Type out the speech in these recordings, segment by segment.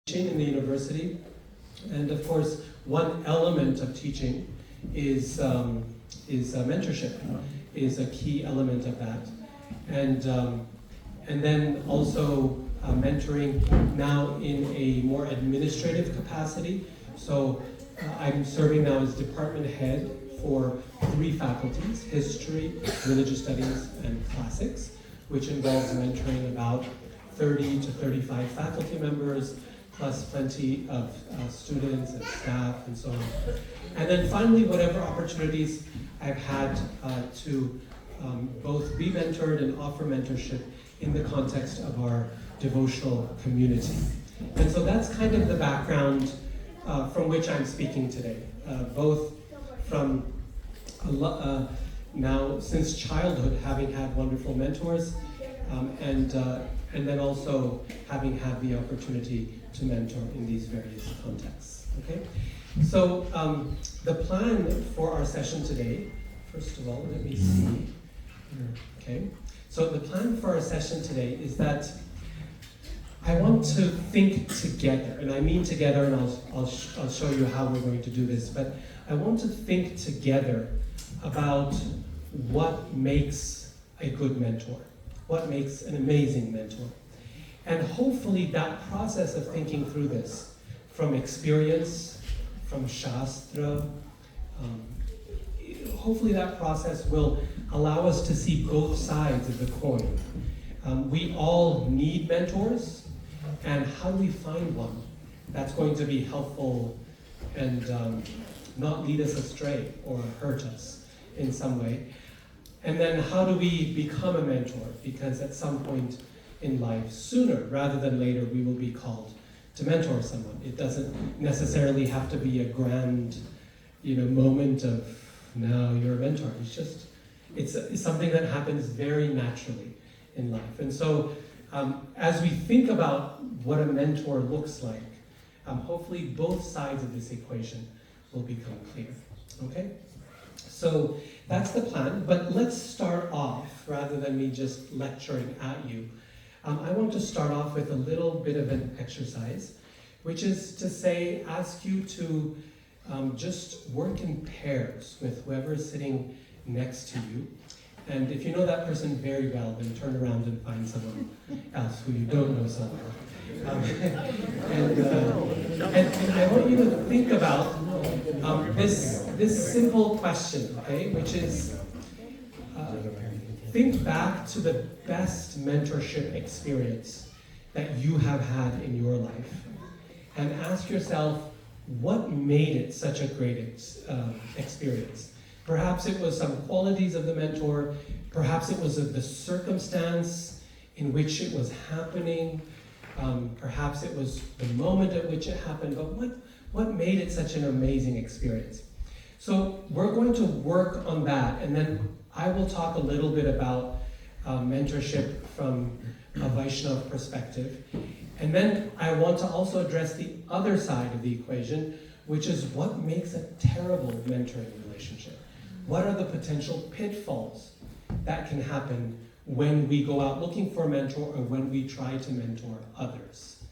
teaching in the university, and of course, one element of teaching is mentorship, is a key element of that, and then also mentoring now in a more administrative capacity. So I'm serving now as department head for 3 faculties: history, religious studies, and classics, which involves mentoring about 30 to 35 faculty members, plus plenty of students and staff and so on. And then finally, whatever opportunities I've had to both be mentored and offer mentorship in the context of our devotional community. And so that's kind of the background from which I'm speaking today, both from now since childhood having had wonderful mentors, and then also having had the opportunity to mentor in these various contexts. Okay, so the plan for our session today, first of all, let me see. Okay, so the plan for our session today is that I want to think together, and I mean together, and I'll show you how we're going to do this, but I want to think together about what makes a good mentor, what makes an amazing mentor. And hopefully that process of thinking through this, from experience, from Shastra, hopefully that process will allow us to see both sides of the coin. We all need mentors, and how do we find one that's going to be helpful and not lead us astray or hurt us in some way? And then how do we become a mentor? Because at some point in life, sooner rather than later, we will be called to mentor someone. It doesn't necessarily have to be a grand, moment of now you're a mentor. It's just, it's something that happens very naturally in life. And so, as we think about what a mentor looks like, hopefully both sides of this equation will become clear. Okay? So that's the plan, but let's start off, rather than me just lecturing at you, I want to start off with a little bit of an exercise, which is to say, ask you to just work in pairs with whoever is sitting next to you. And if you know that person very well, then turn around and find someone else who you don't know so well. And I want you to think about this simple question, okay, which is, think back to the best mentorship experience that you have had in your life, and ask yourself, what made it such a great experience? Perhaps it was some qualities of the mentor, perhaps it was the circumstance in which it was happening, perhaps it was the moment at which it happened, but what made it such an amazing experience? So we're going to work on that, and then I will talk a little bit about mentorship from a Vaishnava perspective. And then I want to also address the other side of the equation, which is what makes a terrible mentoring relationship. What are the potential pitfalls that can happen when we go out looking for a mentor or when we try to mentor others?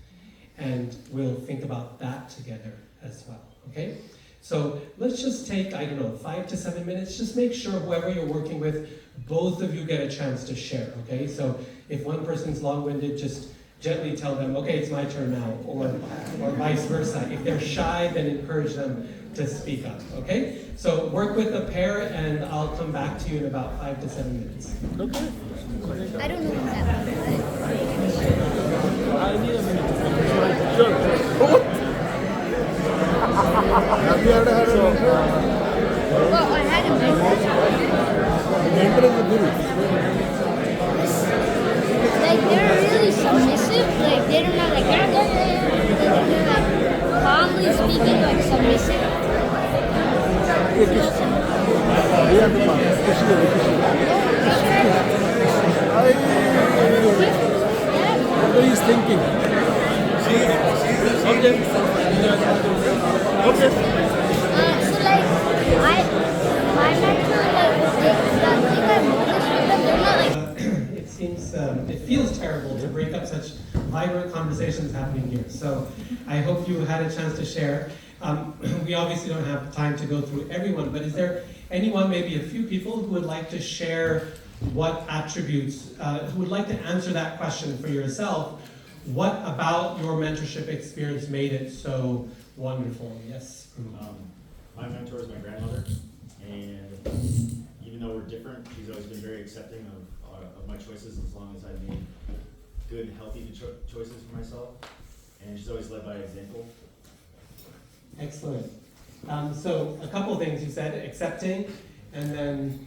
And we'll think about that together as well, okay? So let's just take, 5 to 7 minutes. Just make sure whoever you're working with, both of you get a chance to share, okay? So if one person's long-winded, just gently tell them, okay, it's my turn now, or vice versa. If they're shy, then encourage them to speak up, okay? So work with a pair, and I'll come back to you in about 5 to 7 minutes. Okay. I don't know what that means. I need a minute. Sure. Well, I had a Mentor is the guru. like they're really submissive. Like they're not like they're like calmly speaking, like submissive. What is thinking? Okay. Okay. So like my mentor, like the thing I noticed with them, they're not like It's seems, it feels terrible to break up such vibrant conversations happening here. So I hope you had a chance to share. We obviously don't have time to go through everyone, but is there anyone, maybe a few people, who would like to share what attributes, who would like to answer that question for yourself? What about your mentorship experience made it so wonderful? Yes. My mentor is my grandmother, and even though we're different, she's always been very accepting of my choices as long as I made good, healthy choices for myself. And she's always led by example. Excellent. So a couple of things you said: accepting, and then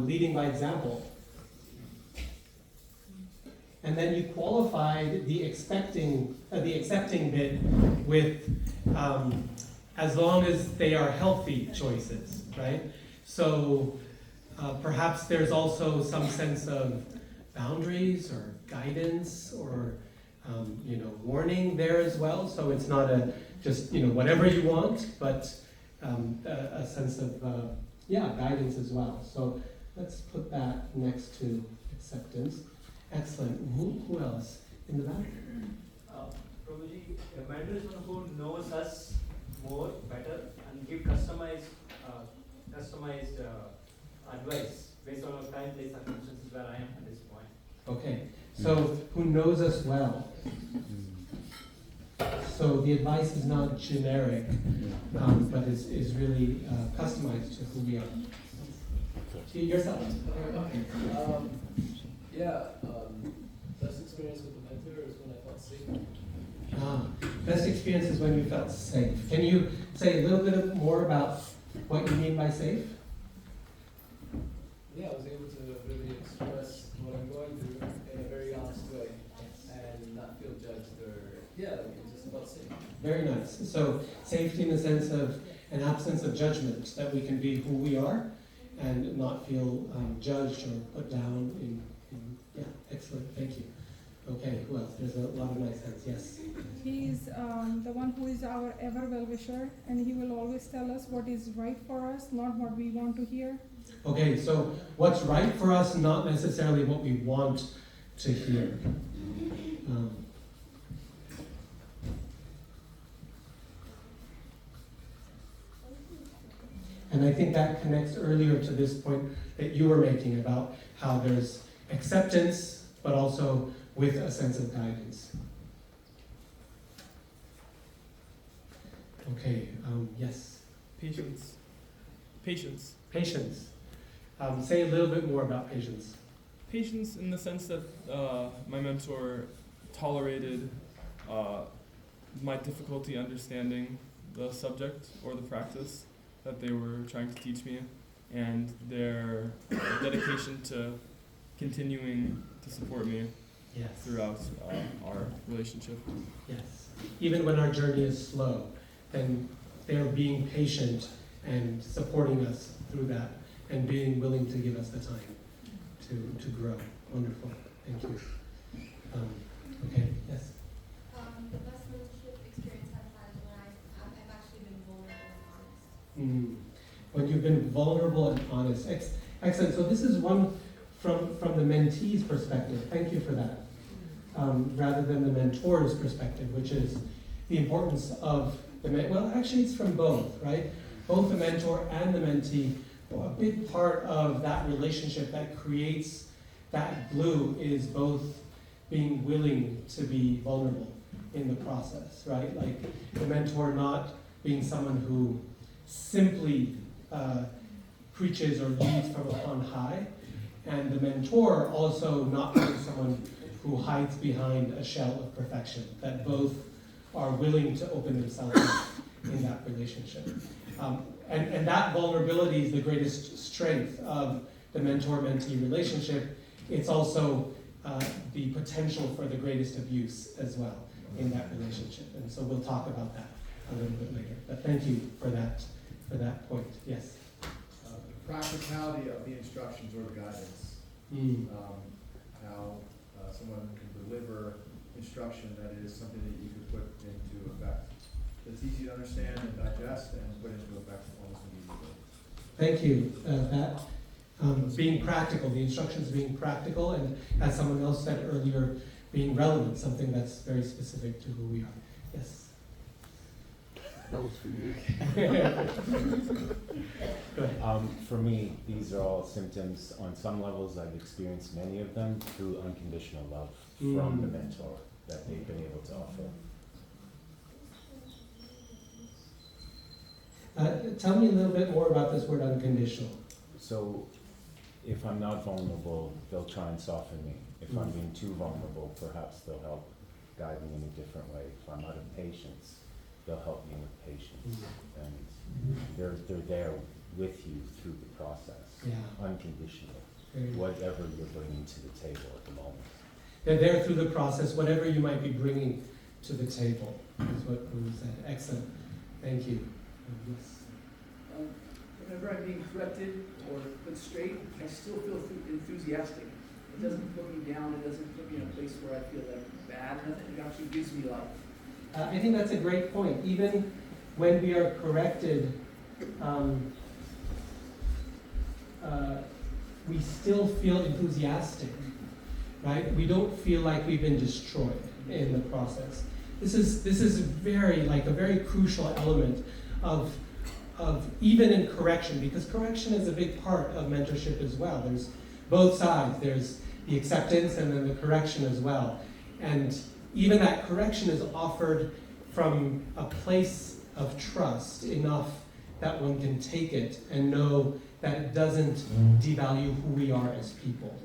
leading by example. And then you qualified the accepting bit with as long as they are healthy choices, right? So perhaps there's also some sense of boundaries or guidance or warning there as well. So it's not just whatever you want, but a sense of guidance as well. So let's put that next to acceptance. Excellent. Who else in the back? Prabhuji, a mentor is one who knows us more, better, and give customized advice based on our time, place, circumstances where I am at this point. Okay. So who knows us well? So the advice is not generic, but is really customized to who we are. To yourself. Best experience with the mentor is when I felt safe. Best experience is when you felt safe. Can you say a little bit more about what you mean by safe? Yeah, I was able to really express what I'm going through in a very honest way and not feel judged just about safe. Very nice. So safety in the sense of an absence of judgment, that we can be who we are and not feel judged or put down in excellent, thank you. Okay, who else? There's a lot of nice hands, yes. He is the one who is our ever well-wisher, and he will always tell us what is right for us, not what we want to hear. Okay, so what's right for us, not necessarily what we want to hear. And I think that connects earlier to this point that you were making about how there's acceptance, but also with a sense of guidance. Okay, yes? Patience. Patience. Patience. Say a little bit more about patience. Patience in the sense that my mentor tolerated my difficulty understanding the subject or the practice that they were trying to teach me, and their dedication to continuing to support me throughout our relationship. Yes. Even when our journey is slow, then they're being patient and supporting us through that and being willing to give us the time to grow. Wonderful. Thank you. Okay, yes? The best mentorship experience I've had when I've actually been vulnerable and honest. When you've been vulnerable and honest. Excellent. So this is one from the mentee's perspective. Thank you for that. Rather than the mentor's perspective, which is the importance of well, actually it's from both, right? Both the mentor and the mentee. A big part of that relationship that creates that glue is both being willing to be vulnerable in the process, right? Like the mentor not being someone who simply preaches or leads from on high, and the mentor also not being someone who hides behind a shell of perfection, that both are willing to open themselves up in that relationship. And that vulnerability is the greatest strength of the mentor-mentee relationship. It's also the potential for the greatest abuse as well in that relationship. And so we'll talk about that a little bit later. But thank you for that point. Yes? The practicality of the instructions or the guidance. How someone can deliver instruction that is something that you could put into effect. It's easy to understand and digest and put into effect almost immediately. Thank you. That being practical, the instructions being practical, and as someone else said earlier, being relevant, something that's very specific to who we are. Yes? That was for you. Go ahead. For me, these are all symptoms. On some levels, I've experienced many of them through unconditional love from the mentor that they've been able to offer. Tell me a little bit more about this word unconditional. So, if I'm not vulnerable, they'll try and soften me. If I'm being too vulnerable, perhaps they'll help guide me in a different way. If I'm out of patience, they'll help me with patience. And they're there with you through the process, unconditional, whatever you're bringing to the table at the moment. They're there through the process, whatever you might be bringing to the table, is what Prabhu said. Excellent. Thank you. Yes. Whenever I'm being corrected or put straight, I still feel enthusiastic. It doesn't put me down. It doesn't put me in a place where I feel like bad. It actually gives me life. I think that's a great point. Even when we are corrected, we still feel enthusiastic, right? We don't feel like we've been destroyed in the process. This is very, like a very crucial element of even in correction, because correction is a big part of mentorship as well. There's both sides. There's the acceptance and then the correction as well. And even that correction is offered from a place of trust enough that one can take it and know that it doesn't devalue who we are as people,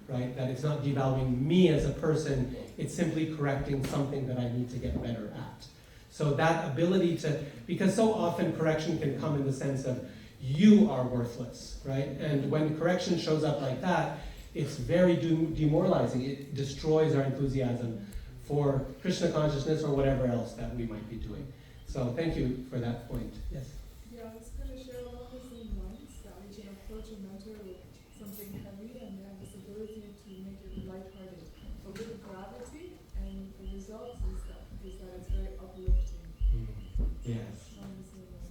right? That it's not devaluing me as a person, it's simply correcting something that I need to get better at. So that ability to, because so often correction can come in the sense of you are worthless, right? And when correction shows up like that, it's very demoralizing. It destroys our enthusiasm for Krishna consciousness or whatever else that we might be doing. So thank you for that point. Yes? Yeah, I was going to share along the same lines that we can approach a mentor with something heavy and they have this ability to make it lighthearted, but with gravity, and the result is that it's very uplifting. Yes.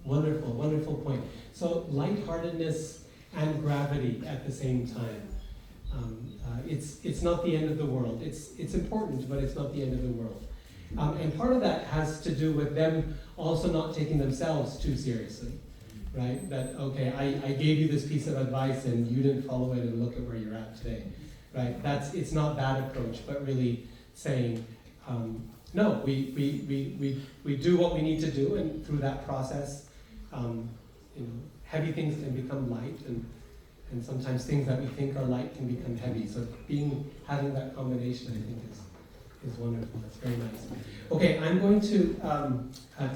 Wonderful, wonderful point. So lightheartedness and gravity at the same time. It's not the end of the world. It's important, but it's not the end of the world. And part of that has to do with them also not taking themselves too seriously, right? That, okay, I gave you this piece of advice and you didn't follow it and look at where you're at today, right? It's not that approach, but really saying, no, we do what we need to do, and through that process, heavy things can become light, and sometimes things that we think are light can become heavy. So having that combination, I think, is wonderful. That's very nice. Okay, I'm going to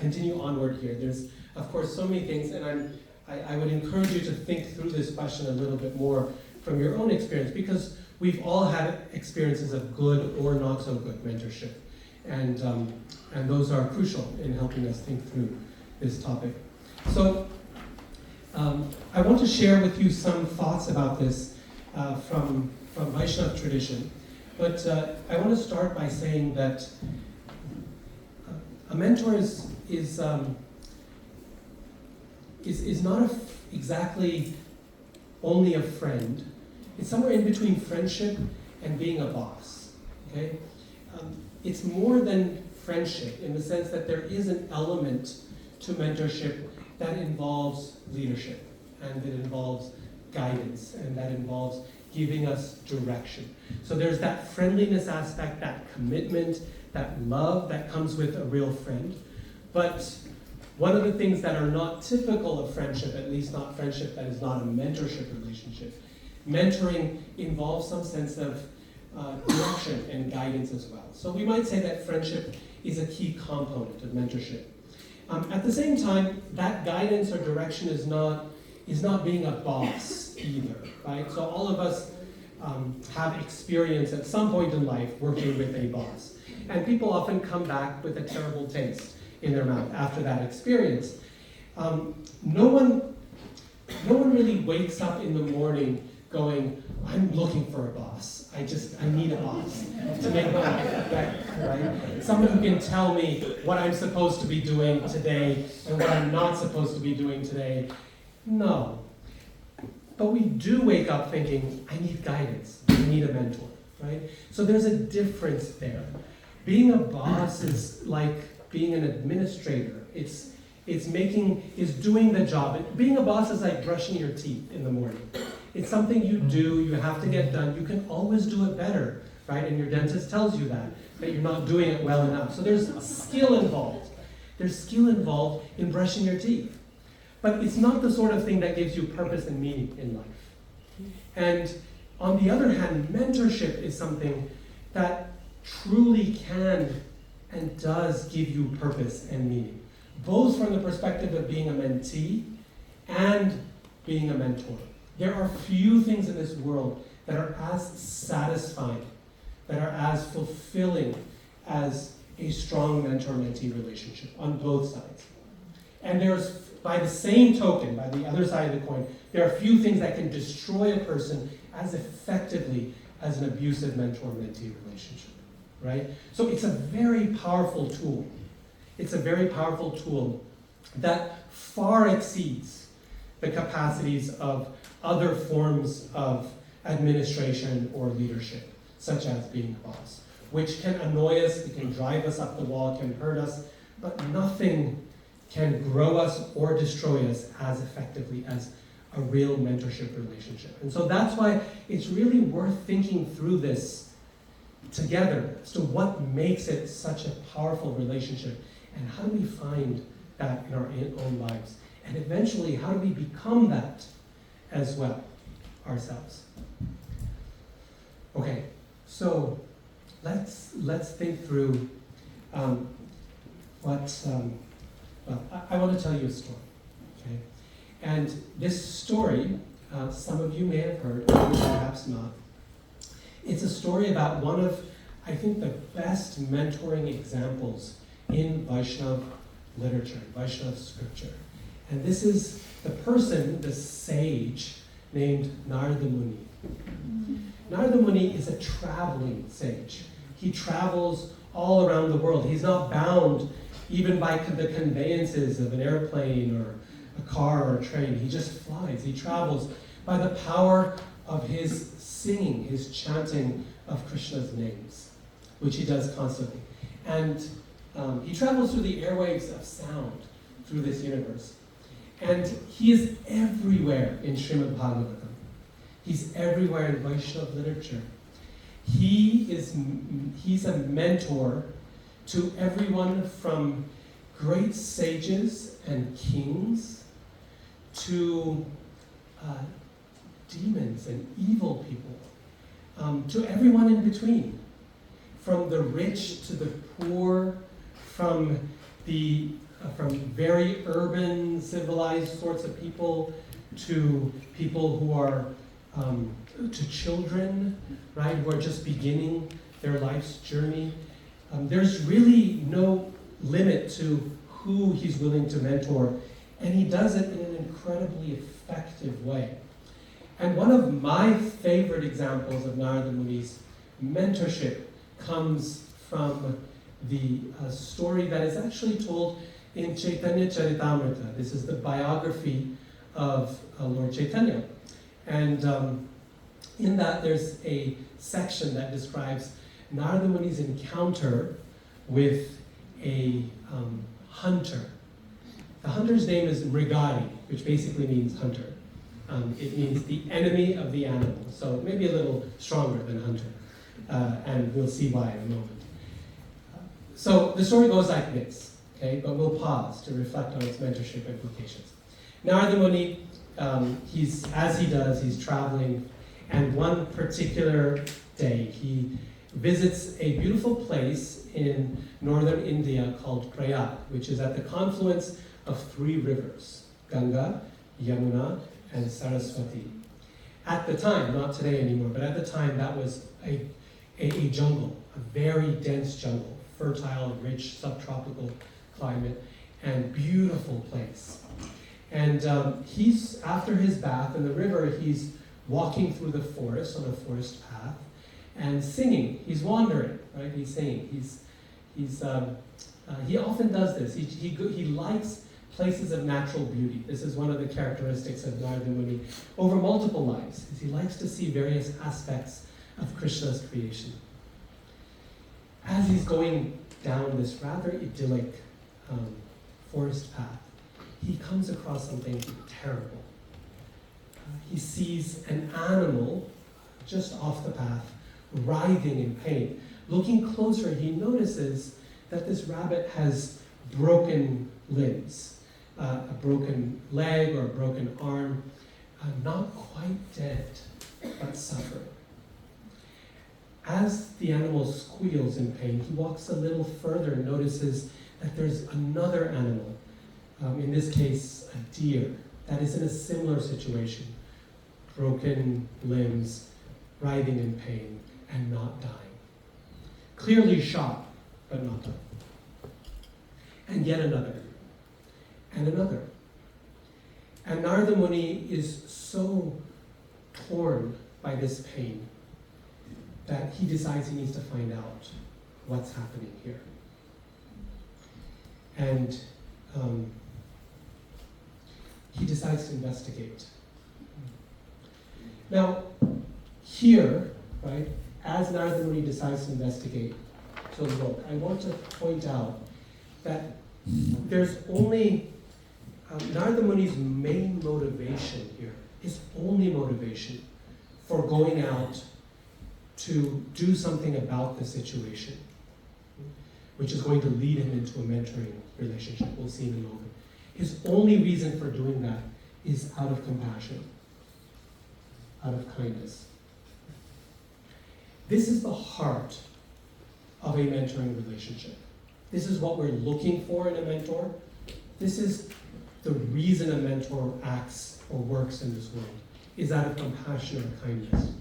continue onward here. There's, of course, so many things, and I would encourage you to think through this question a little bit more from your own experience, because we've all had experiences of good or not so good mentorship, and those are crucial in helping us think through this topic. So I want to share with you some thoughts about this from Vaishnava tradition. But I want to start by saying that a mentor is not exactly only a friend. It's somewhere in between friendship and being a boss. Okay, it's more than friendship in the sense that there is an element to mentorship that involves leadership, and that involves guidance, and that involves giving us direction. So there's that friendliness aspect, that commitment, that love that comes with a real friend. But one of the things that are not typical of friendship, at least not friendship that is not a mentorship relationship, mentoring involves some sense of direction and guidance as well. So we might say that friendship is a key component of mentorship. At the same time, that guidance or direction is not being a boss either, right? So all of us have experience at some point in life working with a boss. And people often come back with a terrible taste in their mouth after that experience. No one really wakes up in the morning going, I'm looking for a boss. I need a boss to make my life better, right? Someone who can tell me what I'm supposed to be doing today and what I'm not supposed to be doing today. No. but we do wake up thinking, I need guidance, I need a mentor, right? So there's a difference there. Being a boss is like being an administrator. It's doing the job. Being a boss is like brushing your teeth in the morning. It's something you do, you have to get done. You can always do it better, right? And your dentist tells you that you're not doing it well enough. So there's skill involved. There's skill involved in brushing your teeth. But it's not the sort of thing that gives you purpose and meaning in life. And on the other hand, mentorship is something that truly can and does give you purpose and meaning, both from the perspective of being a mentee and being a mentor. There are few things in this world that are as satisfying, that are as fulfilling as a strong mentor-mentee relationship on both sides. And there's, by the same token, by the other side of the coin, there are few things that can destroy a person as effectively as an abusive mentor-mentee relationship, right? So it's a very powerful tool. It's a very powerful tool that far exceeds the capacities of other forms of administration or leadership, such as being a boss, which can annoy us, it can drive us up the wall, can hurt us, but nothing can grow us or destroy us as effectively as a real mentorship relationship. And so that's why it's really worth thinking through this together as to what makes it such a powerful relationship, and how do we find that in our own lives, and eventually how do we become that as well ourselves. Okay, so let's think through I want to tell you a story, okay? And this story, some of you may have heard, others perhaps not. It's a story about one of, I think, the best mentoring examples in Vaishnava literature, Vaishnava scripture. And this is the person, the sage, named Narada Muni. Narada Muni is a traveling sage. He travels all around the world. He's not bound even by the conveyances of an airplane or a car or a train. He just flies. He travels by the power of his singing, his chanting of Krishna's names, which he does constantly. And he travels through the airwaves of sound through this universe. And he is everywhere in Srimad Bhagavatam. He's everywhere in Vaishnava literature. He's a mentor to everyone from great sages and kings to demons and evil people, to everyone in between, from the rich to the poor, from very urban, civilized sorts of people to people who are to children, right, who are just beginning their life's journey. There's really no limit to who he's willing to mentor, and he does it in an incredibly effective way. And one of my favorite examples of Narada Muni's mentorship comes from the story that is actually told in Chaitanya Charitamrita. This is the biography of Lord Chaitanya. And in that there's a section that describes Narada Muni's encounter with a hunter. The hunter's name is Mrigari, which basically means hunter. It means the enemy of the animal, so maybe a little stronger than hunter. And we'll see why in a moment. So the story goes like this, okay? But we'll pause to reflect on its mentorship implications. Narada Muni, he's traveling, and one particular day he visits a beautiful place in northern India called Prayag, which is at the confluence of 3 rivers, Ganga, Yamuna, and Saraswati. At the time, not today anymore, but at the time that was a jungle, a very dense jungle, fertile, rich, subtropical climate, and beautiful place. And he's, after his bath in the river, he's walking through the forest on a forest path and singing. He's wandering, right? He's singing. He often does this. He likes places of natural beauty. This is one of the characteristics of Narada Muni over multiple lives, is he likes to see various aspects of Krishna's creation. As he's going down this rather idyllic forest path, he comes across something terrible. He sees an animal just off the path, writhing in pain. Looking closer, he notices that this rabbit has broken limbs, a broken leg or a broken arm, not quite dead, but suffering. As the animal squeals in pain, he walks a little further and notices that there's another animal, in this case a deer, that is in a similar situation. Broken limbs, writhing in pain, and not dying. Clearly shot, but not dying. And yet another, and another. And Narada Muni is so torn by this pain that he decides he needs to find out what's happening here. And he decides to investigate. Now, here, right, as Narada Muni decides to investigate, so look, I want to point out that there's only, Narada Muni's main motivation here, his only motivation for going out to do something about the situation, which is going to lead him into a mentoring relationship. We'll see in a moment. His only reason for doing that is out of compassion, out of kindness. This is the heart of a mentoring relationship. This is what we're looking for in a mentor. This is the reason a mentor acts or works in this world, is out of compassion or kindness.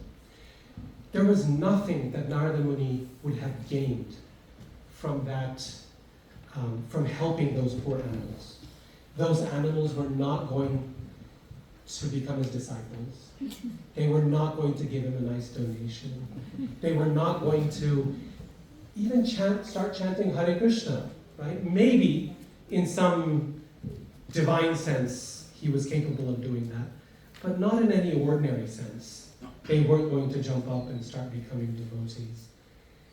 There was nothing that Narada Muni would have gained from that, from helping those poor animals. Those animals were not going to become his disciples. They were not going to give him a nice donation. They were not going to even start chanting Hare Krishna, right? Maybe in some divine sense he was capable of doing that, but not in any ordinary sense. They weren't going to jump up and start becoming devotees,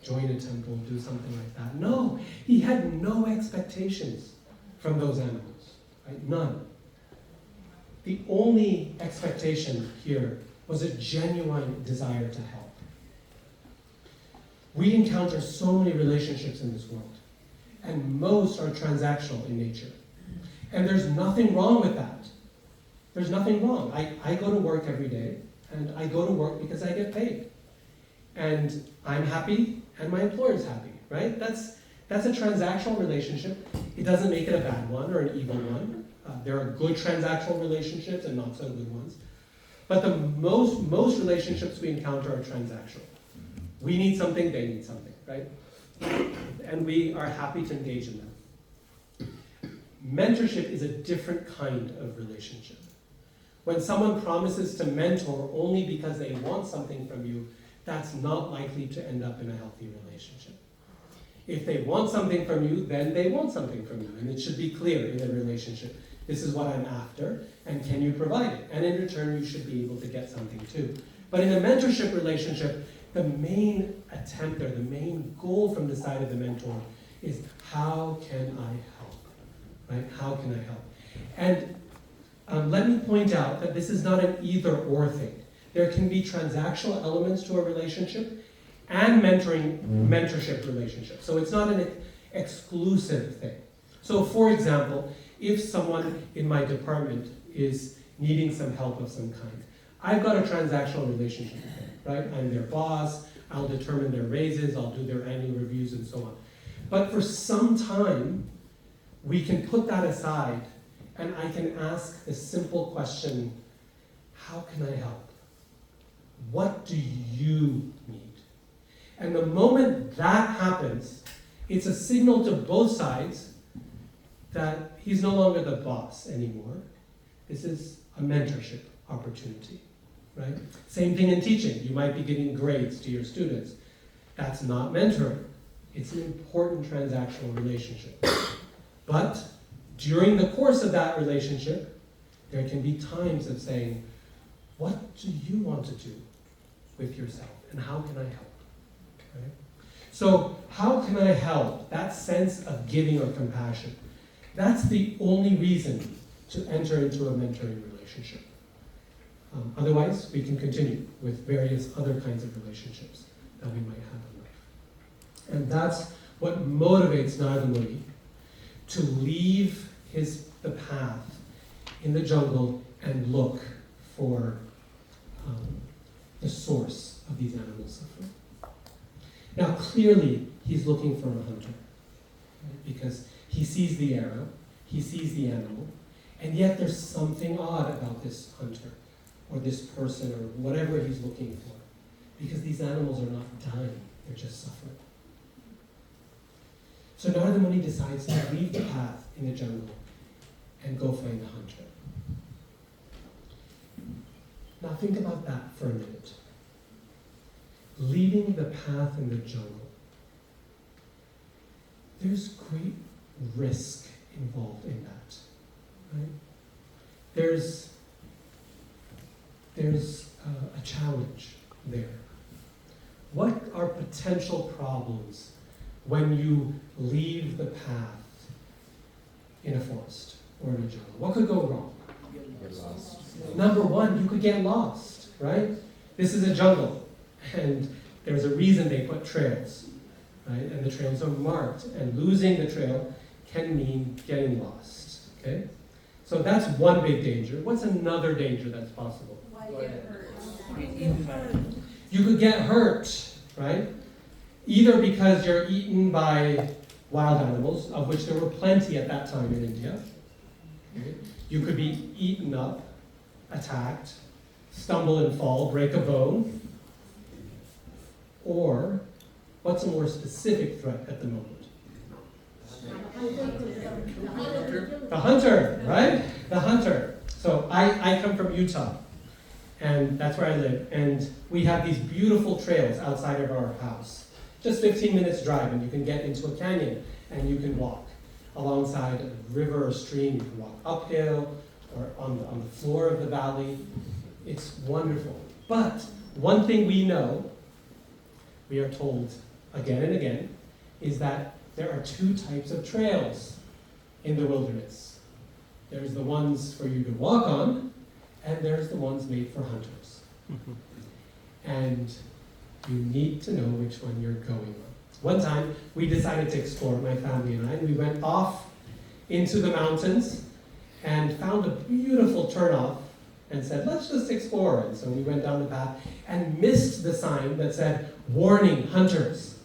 join a temple, do something like that. No, he had no expectations from those animals, right? None. The only expectation here was a genuine desire to help. We encounter so many relationships in this world, and most are transactional in nature. And there's nothing wrong with that. There's nothing wrong. I go to work every day, and I go to work because I get paid. And I'm happy, and my employer's happy, right? That's a transactional relationship. It doesn't make it a bad one or an evil one. There are good transactional relationships and not so good ones. But the most relationships we encounter are transactional. We need something, they need something, right? And we are happy to engage in them. Mentorship is a different kind of relationship. When someone promises to mentor only because they want something from you, that's not likely to end up in a healthy relationship. If they want something from you, then they want something from you, and it should be clear in a relationship. This is what I'm after, and can you provide it? And in return, you should be able to get something too. But in a mentorship relationship, the main attempt or the main goal from the side of the mentor is, how can I help? Right? How can I help? And let me point out that this is not an either-or thing. There can be transactional elements to a relationship and mentorship relationship. So it's not an exclusive thing. So for example, if someone in my department is needing some help of some kind, I've got a transactional relationship with them, right? I'm their boss, I'll determine their raises, I'll do their annual reviews and so on. But for some time, we can put that aside and I can ask the simple question, how can I help? What do you need? And the moment that happens, it's a signal to both sides that he's no longer the boss anymore. This is a mentorship opportunity, right? Same thing in teaching. You might be giving grades to your students. That's not mentoring. It's an important transactional relationship. But during the course of that relationship, there can be times of saying, what do you want to do with yourself, and how can I help? Right? So, how can I help? That sense of giving or compassion, that's the only reason to enter into a mentoring relationship. Otherwise, we can continue with various other kinds of relationships that we might have in life. And that's what motivates Narada to leave the path in the jungle and look for the source of these animal suffering. Now, clearly, he's looking for a hunter, right? Because he sees the arrow, he sees the animal, and yet there's something odd about this hunter, or this person, or whatever he's looking for. Because these animals are not dying, they're just suffering. So Narada Muni decides to leave the path in the jungle and go find the hunter. Now think about that for a minute. Leaving the path in the jungle. There's great risk involved in that, right? There's a challenge there. What are potential problems when you leave the path in a forest or in a jungle? What could go wrong? Get lost. Number one, you could get lost, right? This is a jungle, and there's a reason they put trails, right? And the trails are marked, and losing the trail can mean getting lost, okay? So that's one big danger. What's another danger that's possible? You could get hurt, right? Either because you're eaten by wild animals, of which there were plenty at that time in India. Okay? You could be eaten up, attacked, stumble and fall, break a bone. Or, what's a more specific threat at the moment? The hunter, right? The hunter. So I come from Utah, and that's where I live. And we have these beautiful trails outside of our house. Just 15 minutes drive, and you can get into a canyon, and you can walk alongside a river or stream. You can walk uphill or on the floor of the valley. It's wonderful. But one thing we know, we are told again and again, is that there are two types of trails in the wilderness. There's the ones for you to walk on, and there's the ones made for hunters. And you need to know which one you're going on. One time, we decided to explore, my family and I, and we went off into the mountains and found a beautiful turnoff and said, let's just explore. And so we went down the path and missed the sign that said, warning, hunters.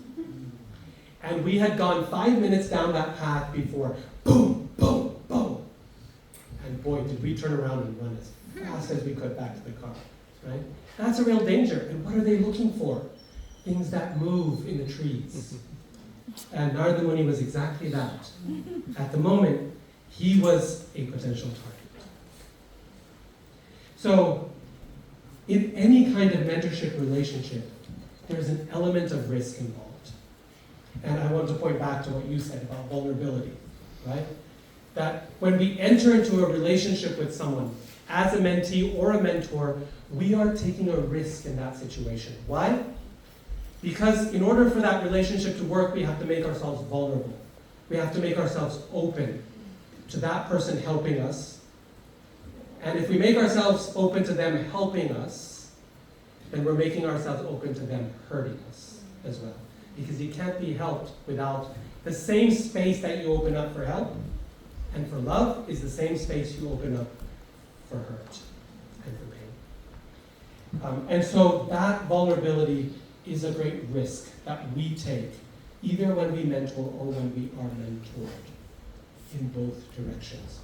And we had gone 5 minutes down that path before, boom, boom, boom. And boy, did we turn around and run as fast as we could back to the car, right? That's a real danger. And what are they looking for? Things that move in the trees. And Narada Muni was exactly that. At the moment, he was a potential target. So, in any kind of mentorship relationship, there's an element of risk involved. And I want to point back to what you said about vulnerability, right? That when we enter into a relationship with someone, as a mentee or a mentor, we are taking a risk in that situation. Why? Because in order for that relationship to work, we have to make ourselves vulnerable. We have to make ourselves open to that person helping us. And if we make ourselves open to them helping us, then we're making ourselves open to them hurting us as well. Because you can't be helped without the same space that you open up for help and for love is the same space you open up for hurt and for pain. And so that vulnerability is a great risk that we take, either when we mentor or when we are mentored, in both directions.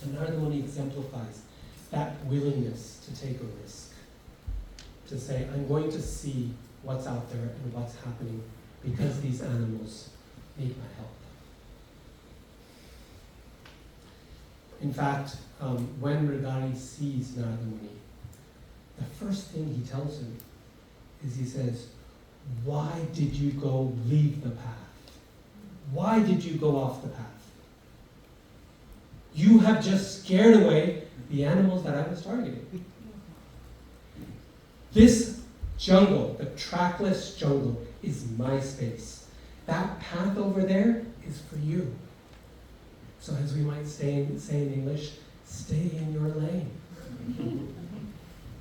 And Narada Muni exemplifies that willingness to take a risk, to say, I'm going to see what's out there and what's happening because these animals need my help. In fact, when Radhikari sees Narada Muni, the first thing he tells him is he says, why did you go leave the path? Why did you go off the path? You have just scared away the animals that I was targeting. This jungle, the trackless jungle, is my space. That path over there is for you. So as we might say in English, stay in your lane.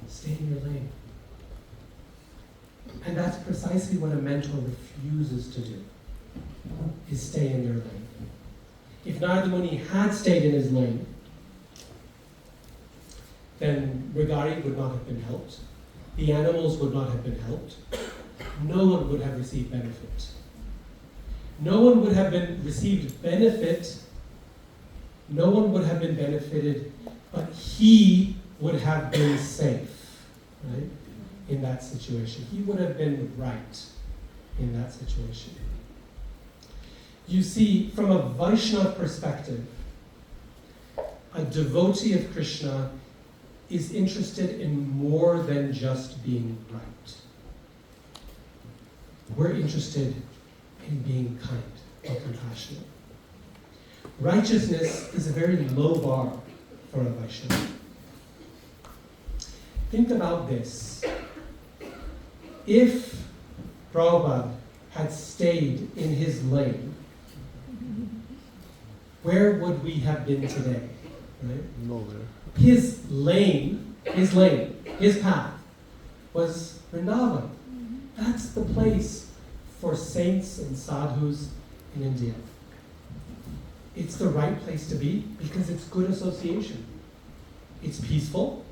Stay in your lane. And that's precisely what a mentor refuses to do, is stay in their lane. If Narada Muni had stayed in his lane, then Mrigari would not have been helped. The animals would not have been helped. No one would have received benefit. No one would have received benefit. No one would have been benefited, but he would have been safe, right? In that situation. He would have been right in that situation. You see, from a Vaishnava perspective, a devotee of Krishna is interested in more than just being right. We're interested in being kind or compassionate. Righteousness is a very low bar for a Vaishnava. Think about this. If Prabhupada had stayed in his lane, where would we have been today? Right? Nowhere. His path was Vrindavan. That's the place for saints and sadhus in India. It's the right place to be because it's good association. It's peaceful.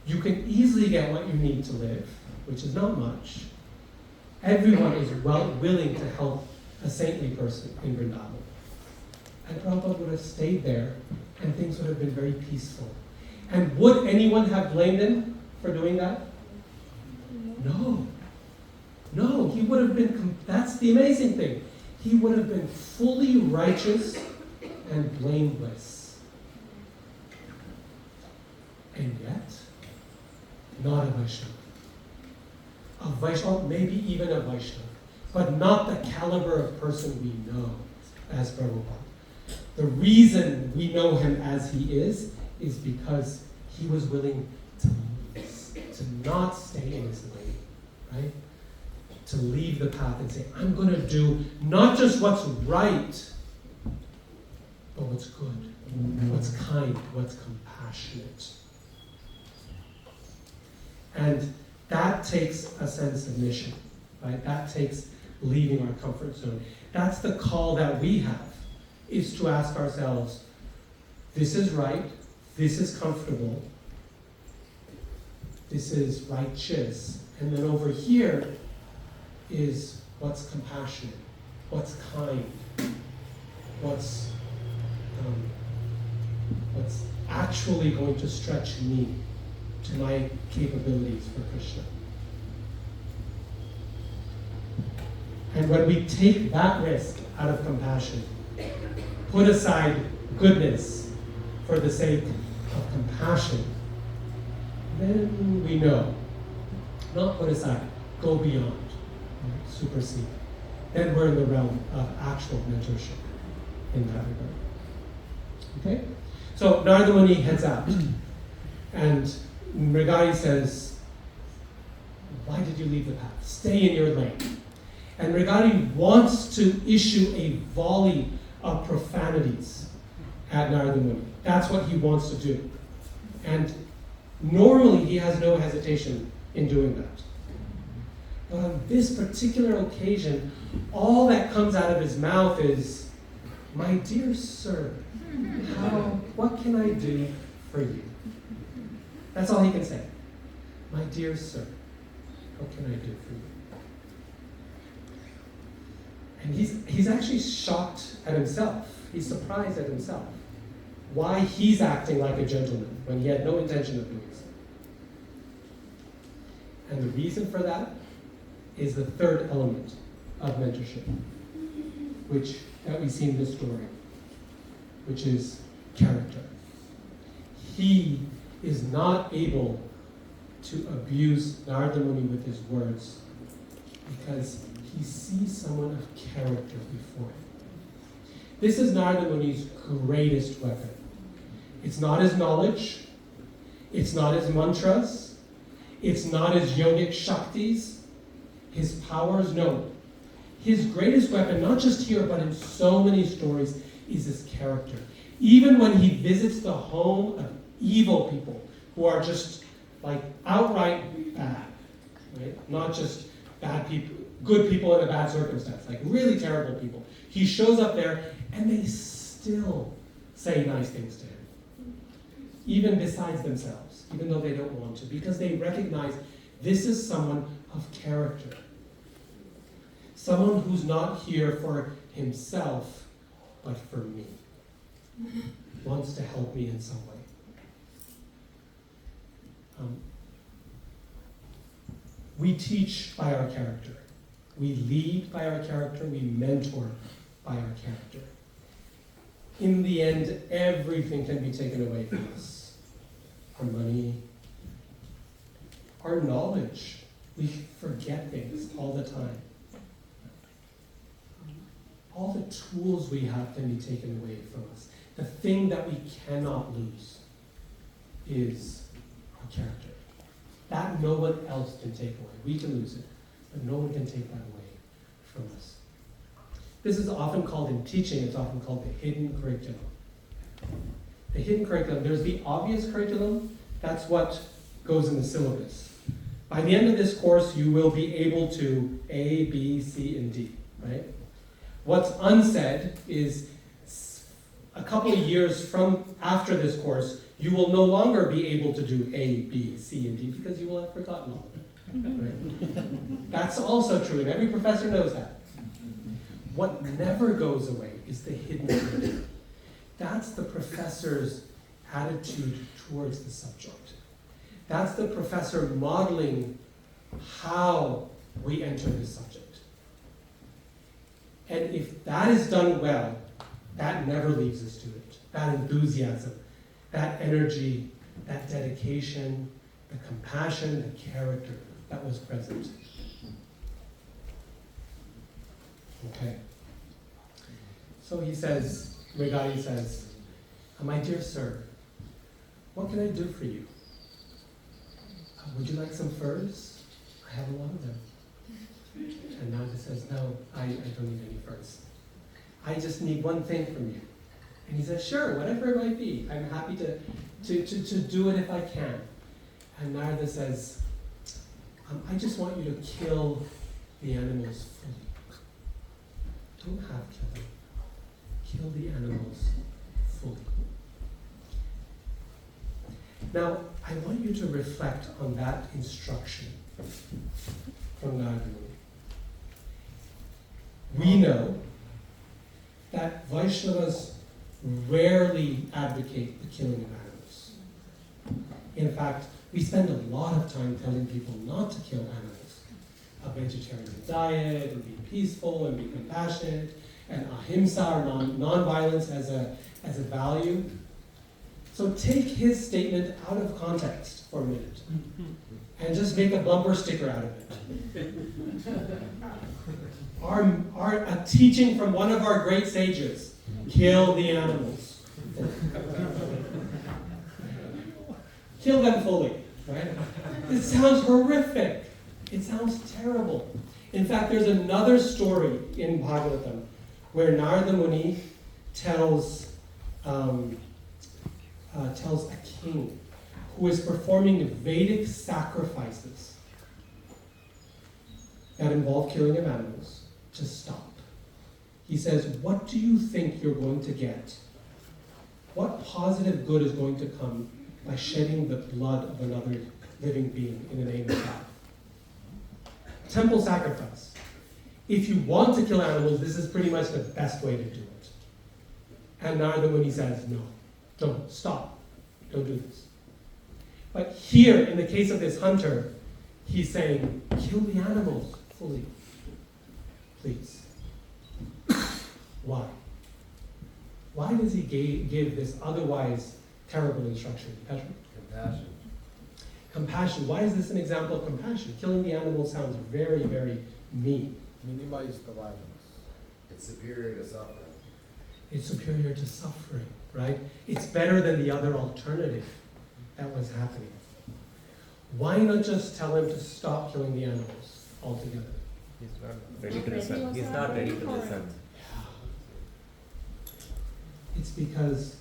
You can easily get what you need to live, which is not much. Everyone is willing to help a saintly person in Vrindavan. And Prabhupada would have stayed there, and things would have been very peaceful. And would anyone have blamed him for doing that? No. No, he would have been, that's the amazing thing. He would have been fully righteous and blameless. And yet, not a Vaishnava. A Vaishnava, maybe even a Vaishnava, but not the caliber of person we know as Prabhupada. The reason we know him as he is because he was willing to not stay in his lane, right? To leave the path and say, I'm going to do not just what's right, but what's good, what's kind, what's compassionate. And that takes a sense of mission, right? That takes leaving our comfort zone. That's the call that we have, is to ask ourselves, this is right, this is comfortable, this is righteous, and then over here is what's compassionate, what's kind, what's actually going to stretch me to my capabilities for Krishna. And when we take that risk out of compassion, put aside goodness for the sake of compassion, then we know, not put aside, go beyond, right? Supersede. Then we're in the realm of actual mentorship in that regard. Okay? So Narada Muni heads out, and Mrigari says, why did you leave the path? Stay in your lane. And Mrigari wants to issue a volley of profanities at Narada Muni. That's what he wants to do. And normally he has no hesitation in doing that. But on this particular occasion, all that comes out of his mouth is, my dear sir, what can I do for you? That's all he can say. My dear sir, what can I do for you? And he's actually shocked at himself. He's surprised at himself. Why he's acting like a gentleman when he had no intention of doing so. And the reason for that is the third element of mentorship, that we see in this story, which is character. He is not able to abuse Narada Muni with his words because he sees someone of character before him. This is Narada Muni's greatest weapon. It's not his knowledge. It's not his mantras. It's not his yogic shaktis. His powers, no. His greatest weapon, not just here, but in so many stories, is his character. Even when he visits the home of evil people who are just like outright bad, right? Not just bad people, good people in a bad circumstance, like really terrible people. He shows up there and they still say nice things to him, even besides themselves, even though they don't want to, because they recognize this is someone of character. Someone who's not here for himself, but for me. Wants to help me in some way. We teach by our character. We lead by our character. We mentor by our character. In the end, everything can be taken away from us. Our money, our knowledge. We forget things all the time. All the tools we have can be taken away from us. The thing that we cannot lose is our character. That no one else can take away. We can lose it, but no one can take that away from us. This is often called, in teaching, it's often called the hidden curriculum. The hidden curriculum, there's the obvious curriculum, that's what goes in the syllabus. By the end of this course, you will be able to A, B, C, and D, right? What's unsaid is a couple of years from after this course, you will no longer be able to do A, B, C, and D because you will have forgotten all of it. Right? That's also true, and every professor knows that. What never goes away is the hidden curriculum. That's the professor's attitude towards the subject. That's the professor modeling how we enter the subject. And if that is done well, that never leaves a student. That enthusiasm, that energy, that dedication, the compassion, the character that was present. Okay. So he says, Regadi says, my dear sir, what can I do for you? Would you like some furs? I have a lot of them. And Nanda says, no, I don't need any furs. I just need one thing from you. And he says, sure, whatever it might be. I'm happy to do it if I can. And Narada says, I just want you to kill the animals fully. Don't have kill them. Kill the animals fully. Now, I want you to reflect on that instruction from Narada Muni. We know that Vaishnavas rarely advocate the killing of animals. In fact, we spend a lot of time telling people not to kill animals. A vegetarian diet, and be peaceful, and be compassionate, and ahimsa, or non-violence as a value. So take his statement out of context for a minute, and just make a bumper sticker out of it. A teaching from one of our great sages, kill the animals. Kill them fully, right? It sounds horrific. It sounds terrible. In fact, there's another story in Bhagavatam where Narada Muni tells a king who is performing Vedic sacrifices that involve killing of animals to stop. He says, what do you think you're going to get? What positive good is going to come by shedding the blood of another living being in the name of God? Temple sacrifice. If you want to kill animals, this is pretty much the best way to do it. And Narada Muni says, no, don't, stop, don't do this. But here, in the case of this hunter, he's saying, kill the animals fully, please. Why? Why does he give this otherwise terrible instruction? Compassion. Compassion. Why is this an example of compassion? Killing the animals sounds very, very mean. Minimize the violence. It's superior to suffering. It's superior to suffering. right? It's better than the other alternative that was happening. Why not just tell him to stop killing the animals altogether? He's not ready to listen. He's not ready to listen. It's because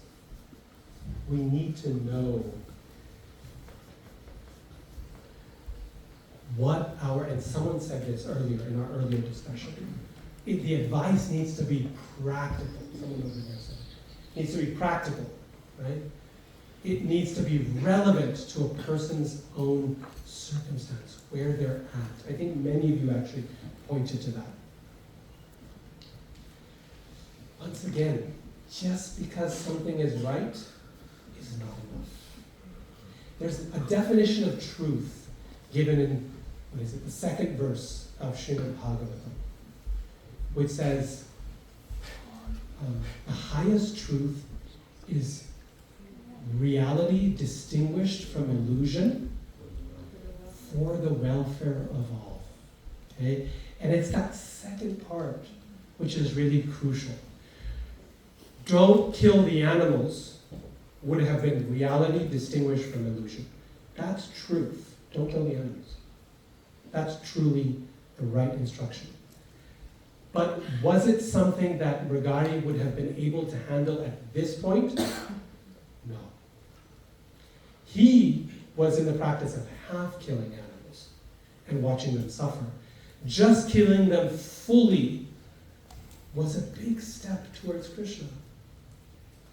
we need to know what and someone said this earlier in our earlier discussion, the advice needs to be practical. Someone over there said it needs to be practical, right? It needs to be relevant to a person's own circumstance, where they're at. I think many of you actually pointed to that. Once again, just because something is right is not enough. There's a definition of truth given in, the second verse of Srimad Bhagavatam, which says, the highest truth is reality distinguished from illusion for the welfare of all. Okay? And it's that second part which is really crucial. Don't kill the animals would have been reality distinguished from illusion. That's truth. Don't kill the animals. That's truly the right instruction. But was it something that Regari would have been able to handle at this point? No. He was in the practice of half killing animals and watching them suffer. Just killing them fully was a big step towards Krishna.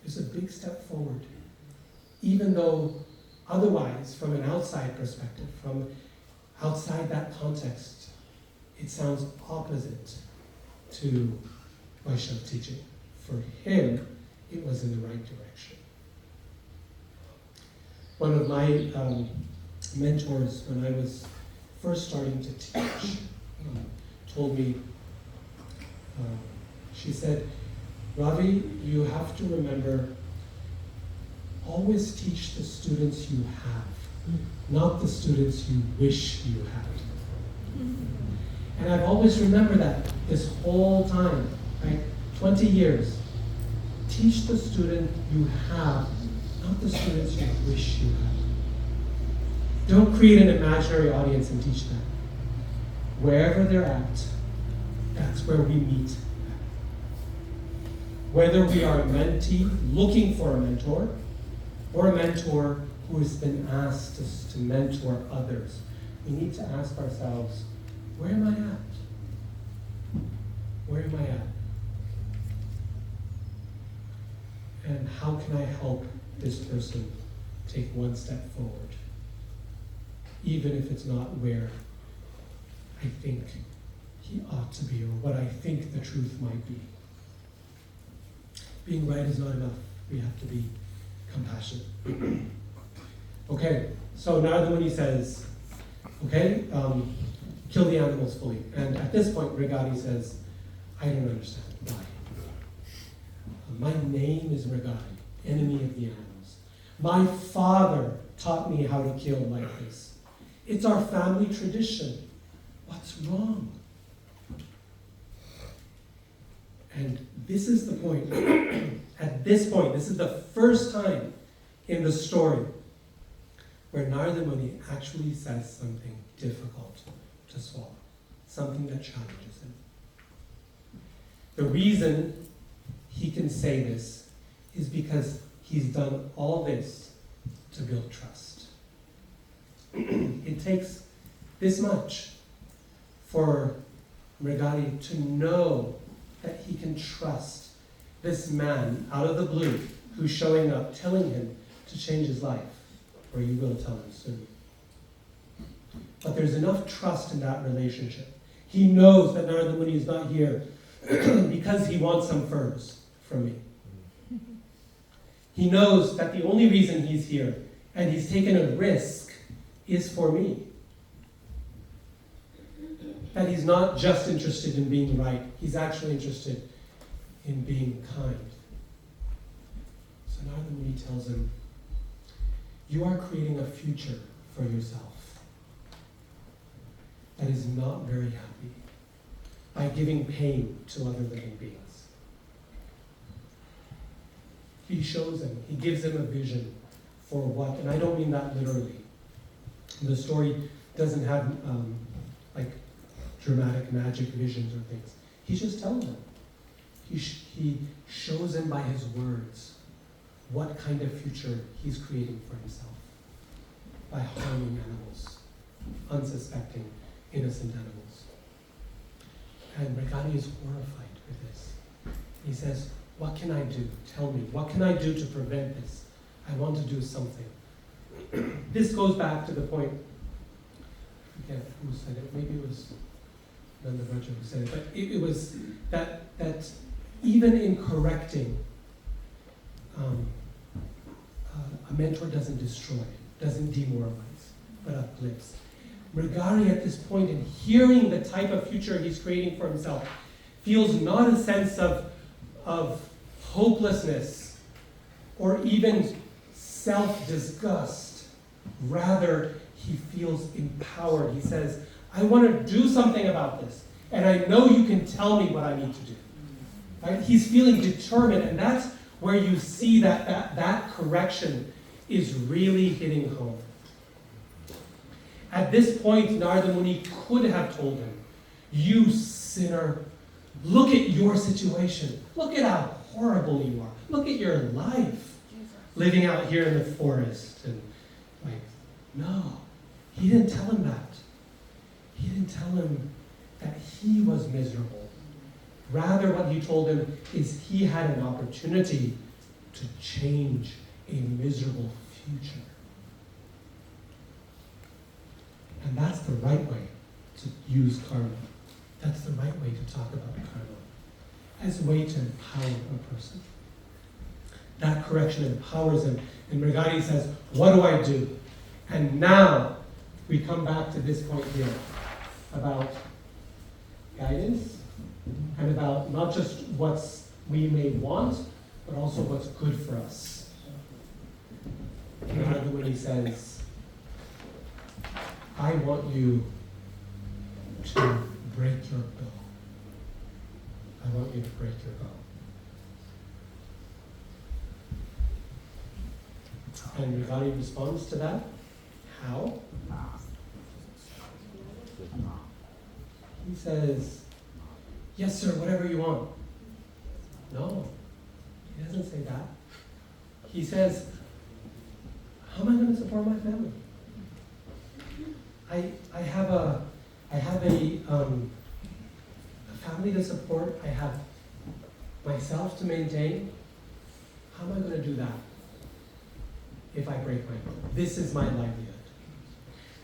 It was a big step forward. Even though otherwise, from an outside perspective, from outside that context, it sounds opposite to Vaishnava teaching. For him, it was in the right direction. One of my mentors, when I was first starting to teach, told me, she said, Ravi, you have to remember, always teach the students you have, not the students you wish you had. And I've always remembered that this whole time, right? 20 years. Teach the student you have, not the students you wish you had. Don't create an imaginary audience and teach them. Wherever they're at, that's where we meet. Whether we are a mentee looking for a mentor, or a mentor who has been asked to mentor others, we need to ask ourselves, where am I at? Where am I at? And how can I help this person take one step forward? Even if it's not where I think he ought to be, or what I think the truth might be. Being right is not enough. We have to be compassionate. Okay, so Narada Muni says, okay, kill the animals fully. And at this point, Regadi says, I don't understand. Why? My name is Regadi, enemy of the animals. My father taught me how to kill like this. It's our family tradition. What's wrong? And this is the point. At this point, this is the first time in the story where Narada Muni actually says something difficult to swallow, something that challenges him. The reason he can say this is because he's done all this to build trust. It takes this much for Regadi to know that he can trust this man out of the blue who's showing up, telling him to change his life, or you will tell him soon. But there's enough trust in that relationship. He knows that Narada Muni is not here because he wants some furs from me. He knows that the only reason he's here and he's taken a risk is for me. That he's not just interested in being right, he's actually interested in being kind. So Narada Muni tells him, you are creating a future for yourself that is not very happy by giving pain to other living beings. He shows him, he gives him a vision for what, and I don't mean that literally. The story doesn't have like dramatic magic visions or things. He just tells him. He shows him by his words what kind of future he's creating for himself by harming animals, unsuspecting, innocent animals. And Regani is horrified with this. He says, what can I do? Tell me, what can I do to prevent this? I want to do something. This goes back to the point, I forget who said it, maybe it was Nanda Raja who said it, but it was that even in correcting, a mentor doesn't destroy, doesn't demoralize, but uplifts. Regari at this point, in hearing the type of future he's creating for himself, feels not a sense of hopelessness or even self-disgust. Rather, he feels empowered. He says, I want to do something about this, and I know you can tell me what I need to do. Right? He's feeling determined, and that's where you see that correction is really hitting home. At this point, Narada Muni could have told him, you sinner, look at your situation. Look at how horrible you are. Look at your life, living out here in the forest. And like, no, he didn't tell him that. He didn't tell him that he was miserable. Rather, what he told him is he had an opportunity to change a miserable future. And that's the right way to use karma. That's the right way to talk about karma, as a way to empower a person. That correction empowers him. And Mrigadi says, what do I do? And now we come back to this point here about guidance and about not just what we may want, but also what's good for us. Narada Muni says, I want you to break your bow. I want you to break your bow. And Mrigadi responds to that. How? He says, yes, sir, whatever you want. No, he doesn't say that. He says, how am I going to support my family? I have a family to support. I have myself to maintain. How am I going to do that if I break my bow? This is my livelihood.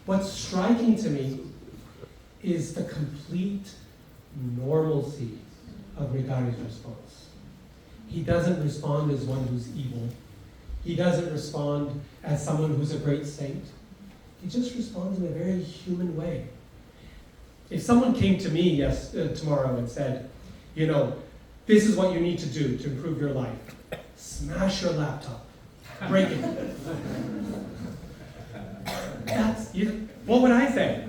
What's striking to me is the complete normalcy of Mrigadi's response. He doesn't respond as one who's evil. He doesn't respond as someone who's a great saint. He just responds in a very human way. If someone came to me tomorrow and said, you know, this is what you need to do to improve your life. Smash your laptop. Break it. What would I say?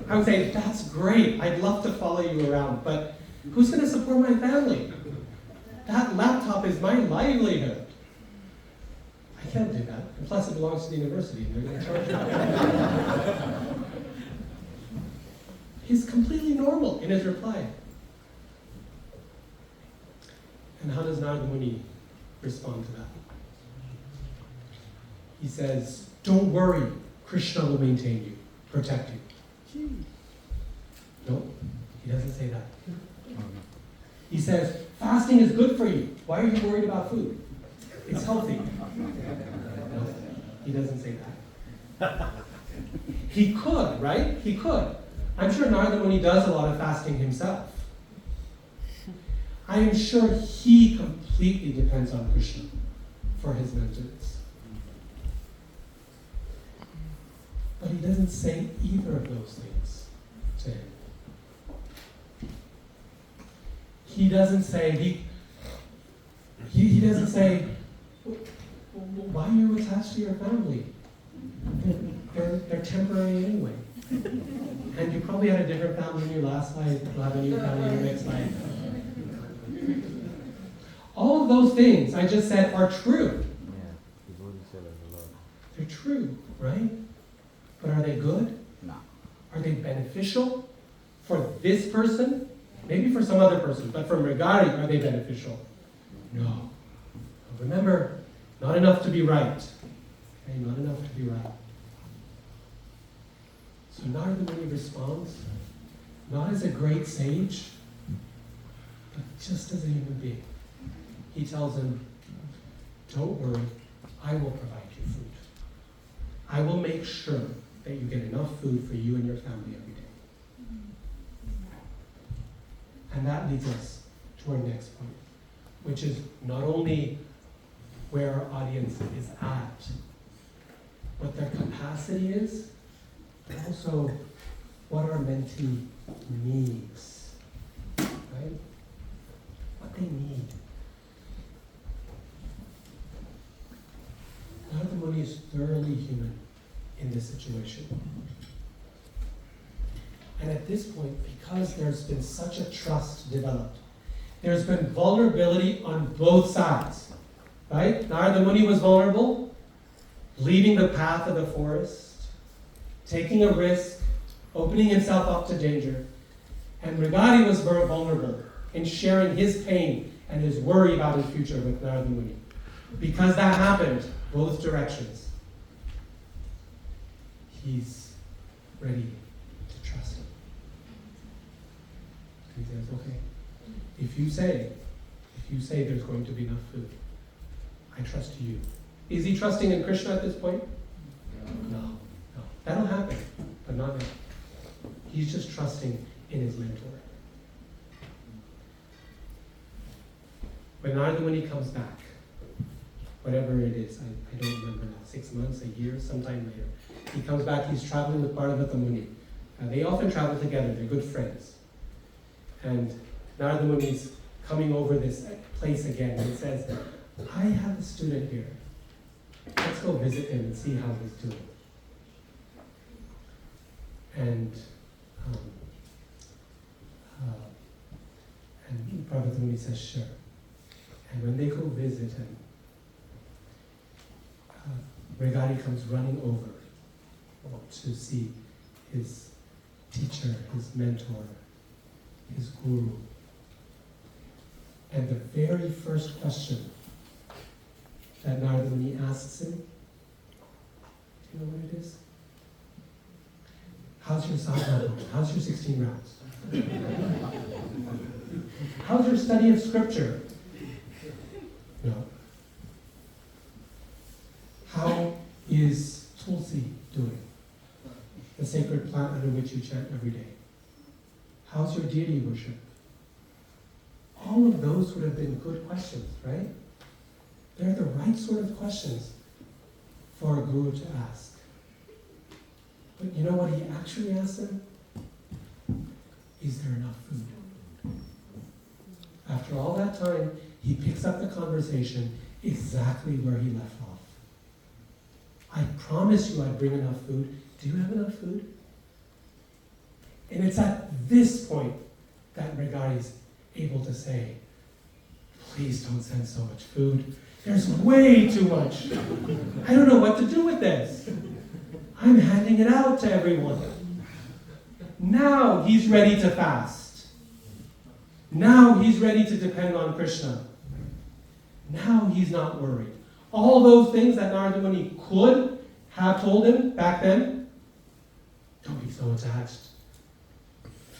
I would say, that's great. I'd love to follow you around, but who's going to support my family? That laptop is my livelihood. I can't do that. And plus, it belongs to the university, and they're going to charge me. He's completely normal in his reply. And how does Narada Muni respond to that? He says, don't worry, Krishna will maintain you, protect you. No, he doesn't say that. He says, fasting is good for you. Why are you worried about food? It's healthy. No, he doesn't say that. He could, right? He could. I'm sure Narada Muni does a lot of fasting himself. I am sure he completely depends on Krishna for his maintenance. But he doesn't say either of those things to him. He doesn't say, he doesn't say, why are you attached to your family? They're temporary anyway. And you probably had a different family in your last life, you'll have a new family in your next life. All of those things I just said are true. Yeah, devotee seva is a lot. They're true, right? But are they good? No. Are they beneficial for this person? Maybe for some other person, but for Mrigari, are they beneficial? No. Remember, not enough to be right. Okay, not enough to be right. So Narada Muni responds, not as a great sage, but just as a human being. He tells him, don't worry, I will provide you food. I will make sure that you get enough food for you and your family every day. And that leads us to our next point, which is not only where our audience is at, what their capacity is, but also what our mentee needs, right? What they need. Narada Muni is thoroughly human in this situation. And at this point, because there's been such a trust developed, there's been vulnerability on both sides, right? Narada Muni was vulnerable, leaving the path of the forest, taking a risk, opening himself up to danger. And Mrigari was very vulnerable in sharing his pain and his worry about his future with Narada Muni. Because that happened, both directions, he's ready to trust him. And he says, okay, if you say there's going to be enough food, I trust you. Is he trusting in Krishna at this point? No. That'll happen, but not now. He's just trusting in his mentor. When Narada Muni comes back, whatever it is, I don't remember now, 6 months, a year, sometime later. He comes back, he's traveling with Parvata Muni. They often travel together, they're good friends. And Narada Muni's coming over this place again and says, I have a student here. Let's go visit him and see how he's doing. And Parvata Muni says, sure. And when they go visit him, Mrigari comes running over to see his teacher, his mentor, his guru. And the very first question that Narada Muni asks him, do you know what it is? How's your sadhana? How's your 16 rounds? How's your study of scripture? No. How is Tulsi doing? The sacred plant under which you chant every day. How's your deity worship? All of those would have been good questions, right? They're the right sort of questions for a guru to ask. But you know what he actually asked him? Is there enough food? After all that time, he picks up the conversation exactly where he left off. I promise you I'd bring enough food. Do you have enough food? And it's at this point that Mrigari is able to say, please don't send so much food. There's way too much. I don't know what to do with this. I'm handing it out to everyone. Now he's ready to fast. Now he's ready to depend on Krishna. Now he's not worried. All those things that Narada Muni could have told him back then, don't be so attached.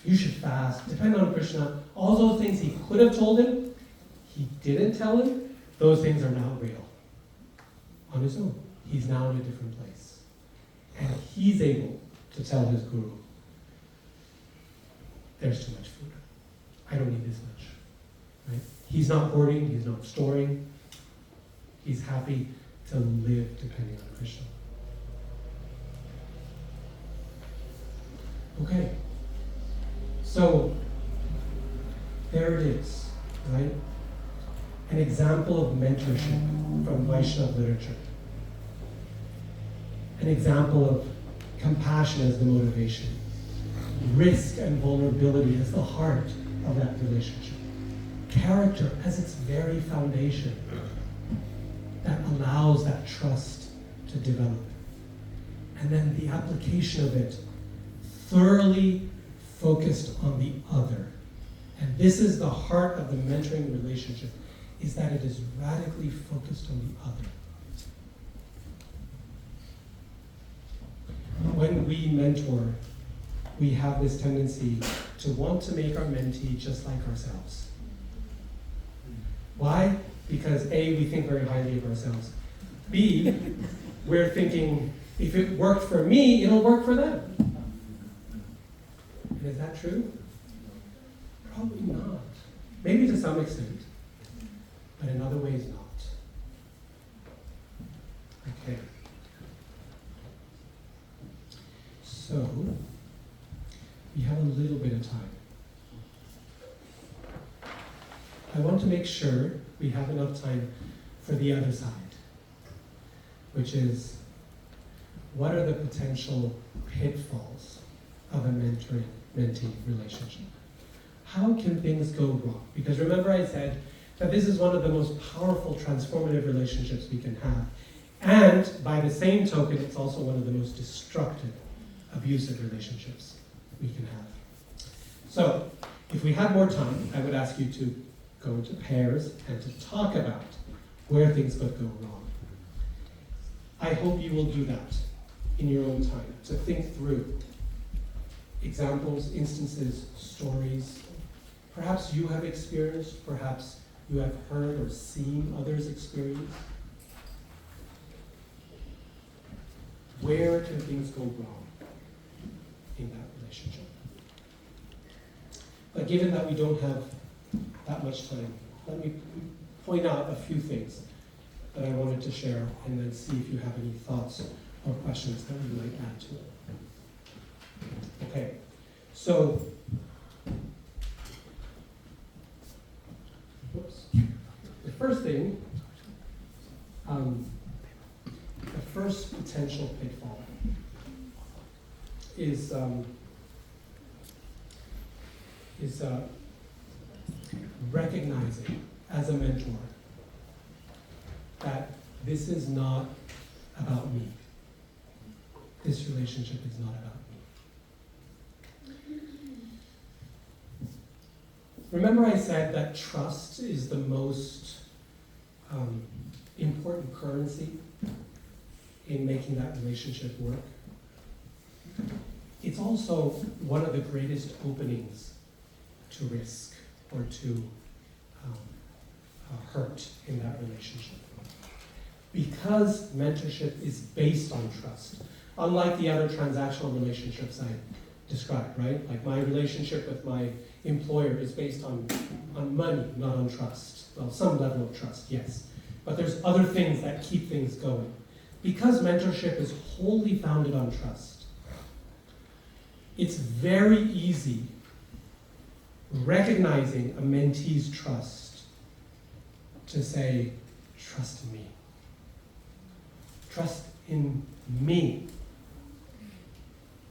You should fast. Depend on Krishna. All those things he could have told him, he didn't tell him. Those things are now real. On his own. He's now in a different place. And he's able to tell his guru, there's too much food. I don't need this much. Right? He's not hoarding, he's not storing. He's happy to live depending on Krishna. Okay. So, there it is, right? An example of mentorship from Vaishnava literature. An example of compassion as the motivation. Risk and vulnerability as the heart of that relationship. character as its very foundation that allows that trust to develop. And then the application of it thoroughly focused on the other. And this is the heart of the mentoring relationship, is that it is radically focused on the other. When we mentor, we have this tendency to want to make our mentee just like ourselves. Why? Because A, we think very highly of ourselves. B, we're thinking, if it worked for me, it'll work for them. And is that true? Probably not. Maybe to some extent, but in other ways not. Okay. So, we have a little bit of time. I want to make sure we have enough time for the other side, which is, what are the potential pitfalls of a mentoring-mentee relationship? How can things go wrong? Because remember I said that this is one of the most powerful transformative relationships we can have. And by the same token, it's also one of the most destructive, abusive relationships we can have. So, if we had more time, I would ask you to go into pairs and to talk about where things could go wrong. I hope you will do that in your own time, to think through examples, instances, stories. Perhaps you have experienced, perhaps you have heard or seen others experience. Where can things go wrong in that relationship? But given that we don't have that much time, let me point out a few things that I wanted to share and then see if you have any thoughts or questions that you might add to it. Okay, so, the first thing, the first potential pitfall is recognizing as a mentor that this is not about me. This relationship is not about me. Remember I said that trust is the most important currency in making that relationship work. It's also one of the greatest openings to risk or to hurt in that relationship. Because mentorship is based on trust, unlike the other transactional relationships I described, right? Like my relationship with my employer is based on money, not on trust. Well, some level of trust, yes. But there's other things that keep things going. Because mentorship is wholly founded on trust, it's very easy recognizing a mentee's trust to say, trust in me. Trust in me.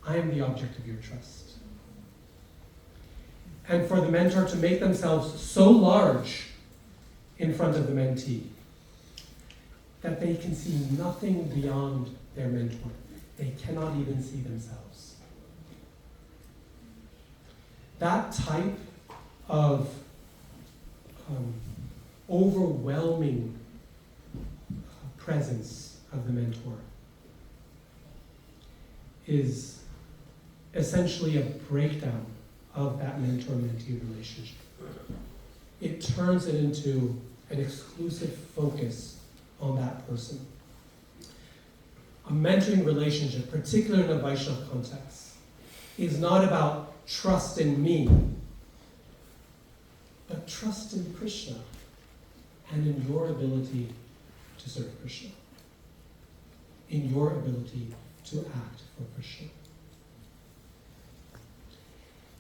I am the object of your trust. And for the mentor to make themselves so large in front of the mentee that they can see nothing beyond their mentor. They cannot even see themselves. That type of overwhelming presence of the mentor is essentially a breakdown of that mentor-mentee relationship. It turns it into an exclusive focus on that person. A mentoring relationship, particularly in a Vaishnava context, is not about trust in me, but trust in Krishna and in your ability to serve Krishna, in your ability to act for Krishna.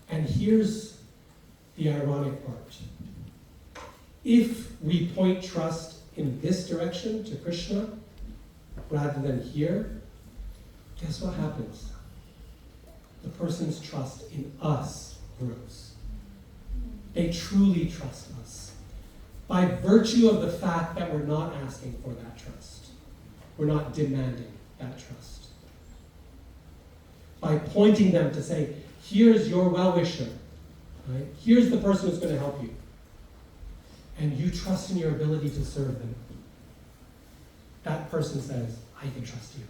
And here's the ironic part. If we point trust in this direction to Krishna, rather than here, guess what happens? The person's trust in us grows. They truly trust us. by virtue of the fact that we're not asking for that trust. We're not demanding that trust. By pointing them to say, here's your well-wisher, right? Here's the person who's going to help you. And you trust in your ability to serve them. That person says, I can trust you.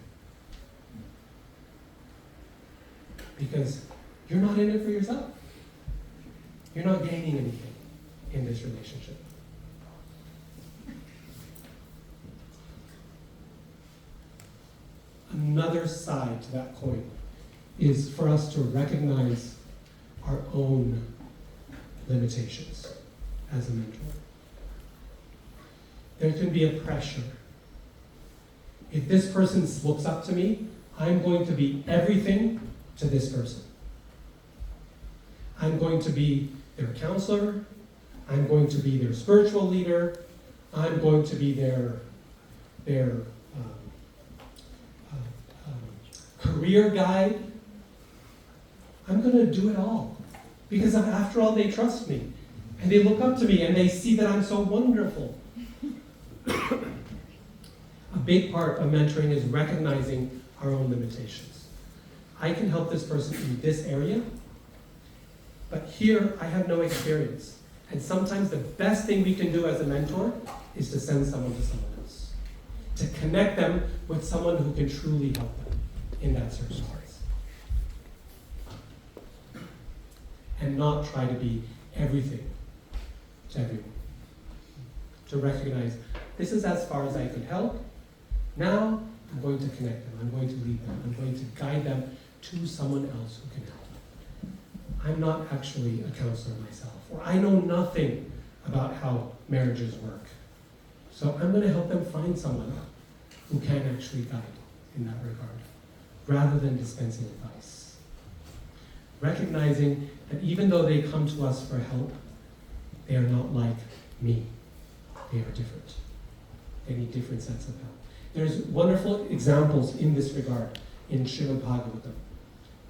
Because you're not in it for yourself. You're not gaining anything in this relationship. Another side to that coin is for us to recognize our own limitations as a mentor. There can be a pressure. If this person looks up to me, I'm going to be everything to this person. I'm going to be their counselor. I'm going to be their spiritual leader. I'm going to be their career guide. I'm going to do it all. Because after all, they trust me. And they look up to me and they see that I'm so wonderful. A big part of mentoring is recognizing our own limitations. I can help this person in this area, but here I have no experience. And sometimes the best thing we can do as a mentor is to send someone to someone else. To connect them with someone who can truly help them in that circumstance. And not try to be everything to everyone. To recognize, this is as far as I can help. Now, I'm going to connect them. I'm going to lead them. I'm going to guide them to someone else who can help. I'm not actually a counselor myself, or I know nothing about how marriages work. So I'm going to help them find someone who can actually guide in that regard, rather than dispensing advice. Recognizing that even though they come to us for help, they are not like me. They are different. They need different sets of help. There's wonderful examples in this regard in Srimad Bhagavatam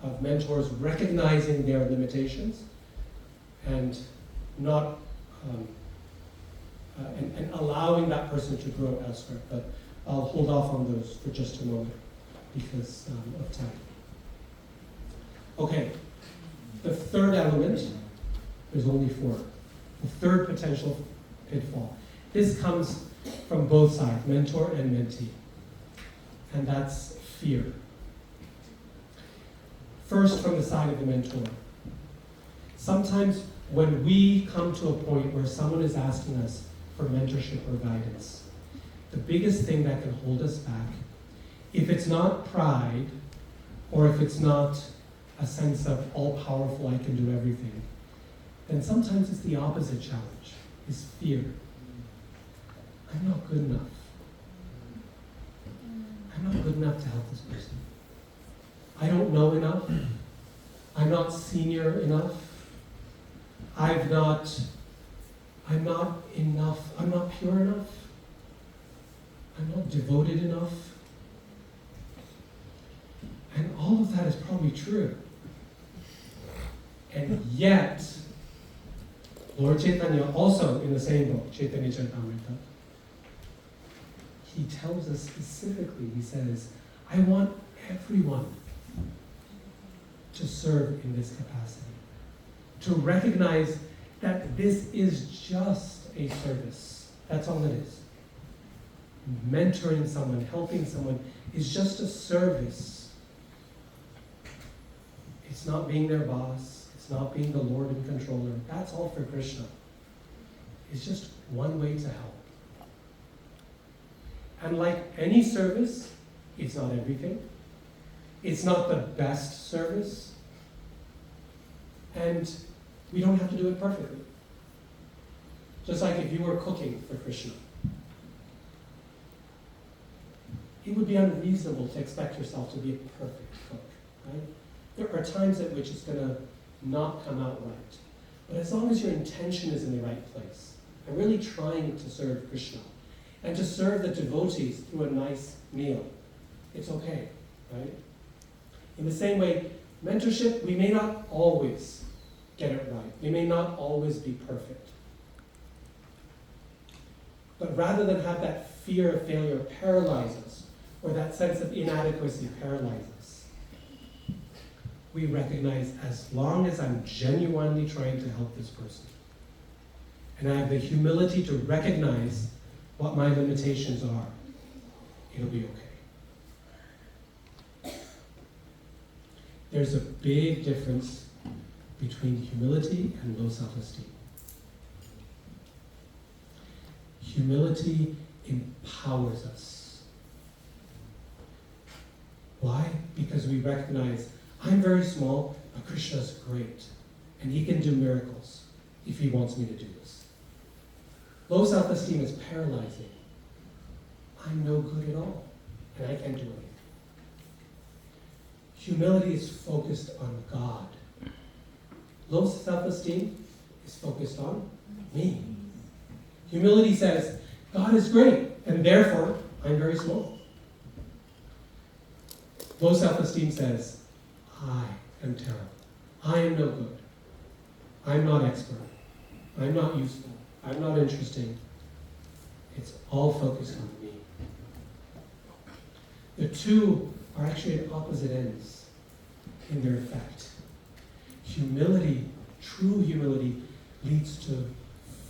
of mentors recognizing their limitations and not and allowing that person to grow elsewhere. But I'll hold off on those for just a moment because of time. Okay, the third element, there's only four. The third potential pitfall. This comes from both sides, mentor and mentee. And that's fear. First, from the side of the mentor. Sometimes when we come to a point where someone is asking us for mentorship or guidance, the biggest thing that can hold us back, if it's not pride, or if it's not a sense of all-powerful, I can do everything, then sometimes it's the opposite challenge, is fear. I'm not good enough. I'm not good enough to help this person. I don't know enough. I'm not senior enough. I'm not enough. I'm not pure enough. I'm not devoted enough. And all of that is probably true. And yet, Lord Chaitanya, also in the same book, Chaitanya Charitamrita, he tells us specifically, he says, I want everyone to serve in this capacity. To recognize that this is just a service. That's all it is. Mentoring someone, helping someone is just a service. It's not being their boss. It's not being the Lord and controller. That's all for Krishna. It's just one way to help. And like any service, it's not everything. It's not the best service. And we don't have to do it perfectly. Just like if you were cooking for Krishna. It would be unreasonable to expect yourself to be a perfect cook, right? There are times at which it's going to not come out right. But as long as your intention is in the right place, and really trying to serve Krishna, and to serve the devotees through a nice meal, it's okay, right? In the same way, mentorship, we may not always get it right. We may not always be perfect. But rather than have that fear of failure paralyze us, or that sense of inadequacy paralyze us, we recognize as long as I'm genuinely trying to help this person, and I have the humility to recognize what my limitations are, it'll be okay. There's a big difference between humility and low self-esteem. Humility empowers us. Why? Because we recognize, I'm very small, but Krishna's great, and he can do miracles if he wants me to do this. Low self-esteem is paralyzing. I'm no good at all, and I can't do anything. Humility is focused on God. Low self-esteem is focused on me. Humility says, God is great, and therefore, I'm very small. Low self-esteem says, I am terrible. I am no good. I'm not expert. I'm not useful. I'm not interesting. It's all focused on me. The two are actually at opposite ends in their effect. Humility, true humility, leads to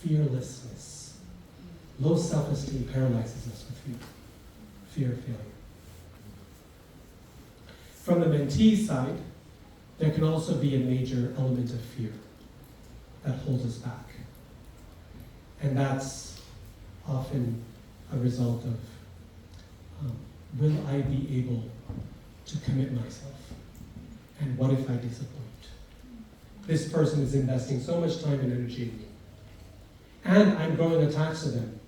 fearlessness. Low self-esteem paralyzes us with fear of failure. From the mentee's side, there can also be a major element of fear that holds us back. And that's often a result of, will I be able to commit myself? And what if I disappoint? This person is investing so much time and energy in me. And I'm growing attached to them.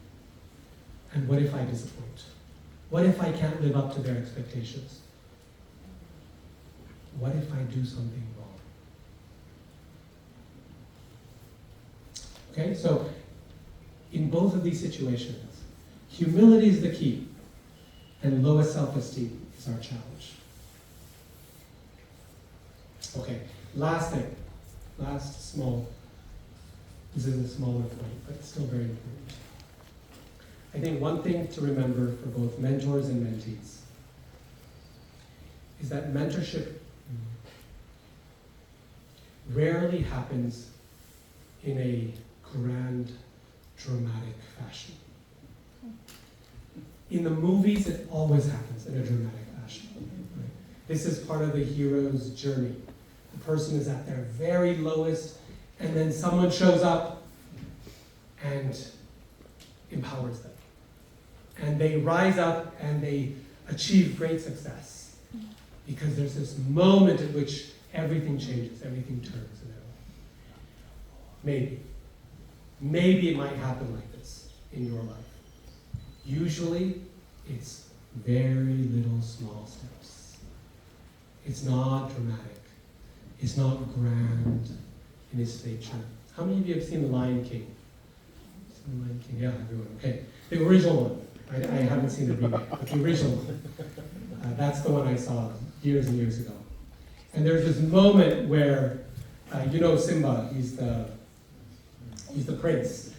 And what if I disappoint? What if I can't live up to their expectations? What if I do something wrong? Okay, so in both of these situations, humility is the key, and lowest self-esteem is our challenge. Okay, last thing, this is a smaller point, but still very important. I think one thing to remember for both mentors and mentees is that mentorship rarely happens in a grand, dramatic fashion. In the movies, it always happens in a dramatic fashion. Right? This is part of the hero's journey. The person is at their very lowest, and then someone shows up and empowers them. And they rise up and they achieve great success. Because there's this moment at which everything changes, everything turns. Maybe it might happen like this in your life. Usually, it's very little small steps. It's not dramatic. It's not grand in its nature. How many of you have seen The Lion King? Seen The Lion King? Yeah, everyone. Okay. The original one. I haven't seen the remake, but the original one. That's the one I saw years and years ago. And there's this moment where, Simba, he's the prince.